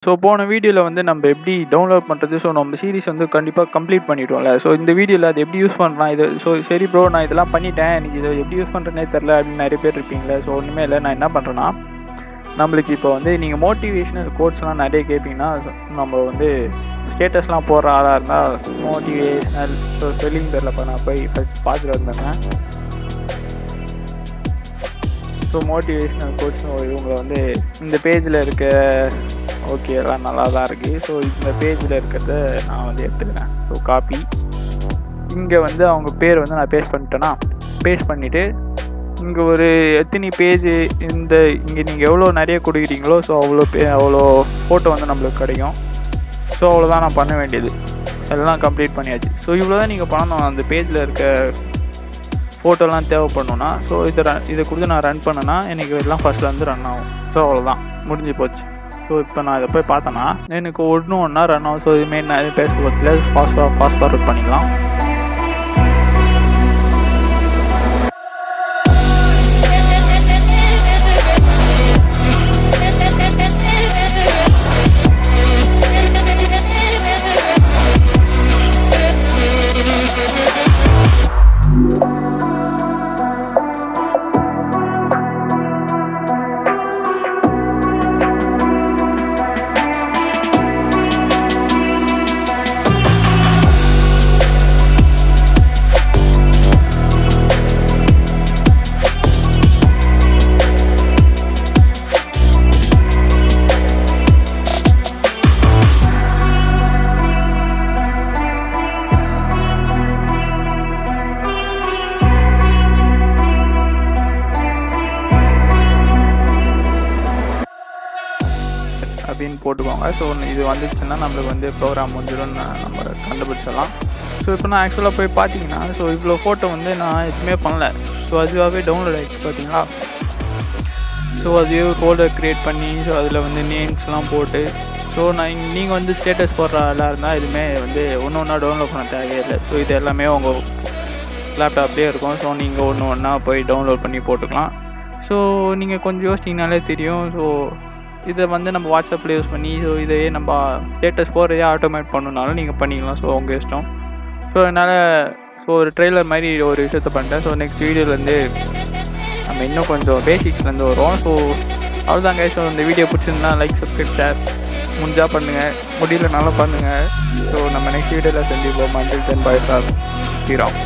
So போன வீடியோவில் வந்து நம்ம எப்படி டவுன்லோட் பண்ணுறது, ஸோ நம்ம சீரிஸ் வந்து கண்டிப்பாக கம்ப்ளீட் பண்ணிவிட்டோம்ல. ஸோ இந்த வீடியோவில் அது எப்படி யூஸ் பண்ணலாம் இது. ஸோ சரி ப்ரோ, நான் இதெல்லாம் பண்ணிட்டேன், எனக்கு இதை எப்படி யூஸ் பண்ணுறேனே தெரில அப்படின்னு நிறைய பேர் இருப்பீங்களே. ஸோ ஒன்றுமே இல்லை, நான் என்ன பண்ணுறேன்னா, நம்மளுக்கு இப்போ வந்து நீங்கள் மோட்டிவேஷனல் கோட்ஸ்லாம் நிறைய கேட்பீங்கன்னா, நம்ம வந்து ஸ்டேட்டஸ்லாம் போடுற ஆளாக இருந்தால் மோட்டிவேஷனல் ஸோ ஸ்பெல்லிங் தெரிலப்பா, நான் போய் ஃபஸ்ட் பார்த்துட்டு வந்தேன். ஸோ மோட்டிவேஷனல் கோட்ஸ் இவங்களை வந்து இந்த பேஜில் இருக்க ஓகே எல்லாம் நல்லா தான் இருக்குது. ஸோ இந்த பேஜில் இருக்கிறத நான் வந்து எடுத்துக்கிறேன். ஸோ காப்பி, இங்கே வந்து அவங்க பேர் வந்து நான் பேஸ்ட் பண்ணிட்டேன்னா, பேஸ்ட் பண்ணிவிட்டு இங்கே ஒரு எத்தனை பேஜு இங்கே நீங்கள் எவ்வளோ நிறைய கொடுக்குறீங்களோ ஸோ அவ்வளோ ஃபோட்டோ வந்து நம்மளுக்கு கிடைக்கும். ஸோ அவ்வளோதான் நான் பண்ண வேண்டியது, எல்லாம் கம்ப்ளீட் பண்ணியாச்சு. ஸோ இவ்வளோ தான் நீங்கள் பண்ணணும். அந்த பேஜில் இருக்க ஃபோட்டோலாம் தேவைப்படணுன்னா ஸோ இதை கொடுத்து நான் ரன் பண்ணேன்னா எனக்கு எல்லாம் ஃபஸ்ட்டில் வந்து ரன் ஆகும். ஸோ அவ்வளோதான், முடிஞ்சு போச்சு. ஸோ இப்போ நான் இதை போய் பார்த்தேன்னா எனக்கு ஒன்றா ரன் ஆகும். ஸோ இதுமாரி நான் எதுவும் பேச பற்றில ஃபாஸ்ட் ஃபார்வர்ட் பண்ணிக்கலாம். அப்படின்னு போட்டுக்கோங்க. ஸோ இது வந்துச்சுன்னா நம்மளுக்கு வந்து ப்ரோக்ராம் முடிஞ்சிடும், நம்ம கண்டுபிடிச்சிடலாம். ஸோ இப்போ நான் ஆக்சுவலாக போய் பார்த்தீங்கன்னா ஸோ இவ்வளோ ஃபோட்டோ வந்து நான் எதுவுமே பண்ணல. ஸோ அதுவாகவே டவுன்லோட் ஆகிடுச்சு பார்த்தீங்களா. ஸோ அதுவே ஒரு ஃபோல்டர் க்ரியேட் பண்ணி ஸோ அதில் வந்து நேம்ஸ்லாம் போட்டு ஸோ நீங்கள் வந்து ஸ்டேட்டஸ் போடுற ஆளாக இருந்தால் எதுவுமே வந்து ஒன்றா டவுன்லோட் பண்ண தேவையில்லை. ஸோ இது எல்லாமே உங்கள் லேப்டாப்லேயே இருக்கும். ஸோ நீங்கள் ஒன்றா போய் டவுன்லோட் பண்ணி போட்டுக்கலாம். ஸோ நீங்கள் கொஞ்சம் யோசிச்சிங்கனாலே தெரியும். ஸோ இதை வந்து நம்ம வாட்ஸ்அப்பில் யூஸ் பண்ணி ஸோ இதையே நம்ம ஸ்டேட்டஸ் போகிறதே ஆட்டோமேட் பண்ணணுனாலும் நீங்கள் பண்ணிக்கலாம். ஸோ உங்கள் இஷ்டம். ஸோ அதனால் ஸோ ஒரு ட்ரெய்லர் மாதிரி ஒரு விஷயத்தை பண்ணிட்டேன். ஸோ நெக்ஸ்ட் வீடியோலேருந்து நம்ம இன்னும் கொஞ்சம் பேசிக்ஸ்லேருந்து வரும். ஸோ அவ்வளோதாங்க. ஸோ இந்த வீடியோ பிடிச்சிருந்தா லைக், சப்ஸ்கிரைப், ஷேர் முடிஞ்சால் பண்ணுங்கள், முடியலனாலும் பண்ணுங்கள். ஸோ நம்ம நெக்ஸ்ட் வீடியோவில் சந்திப்போம். until then, bye from Sriram.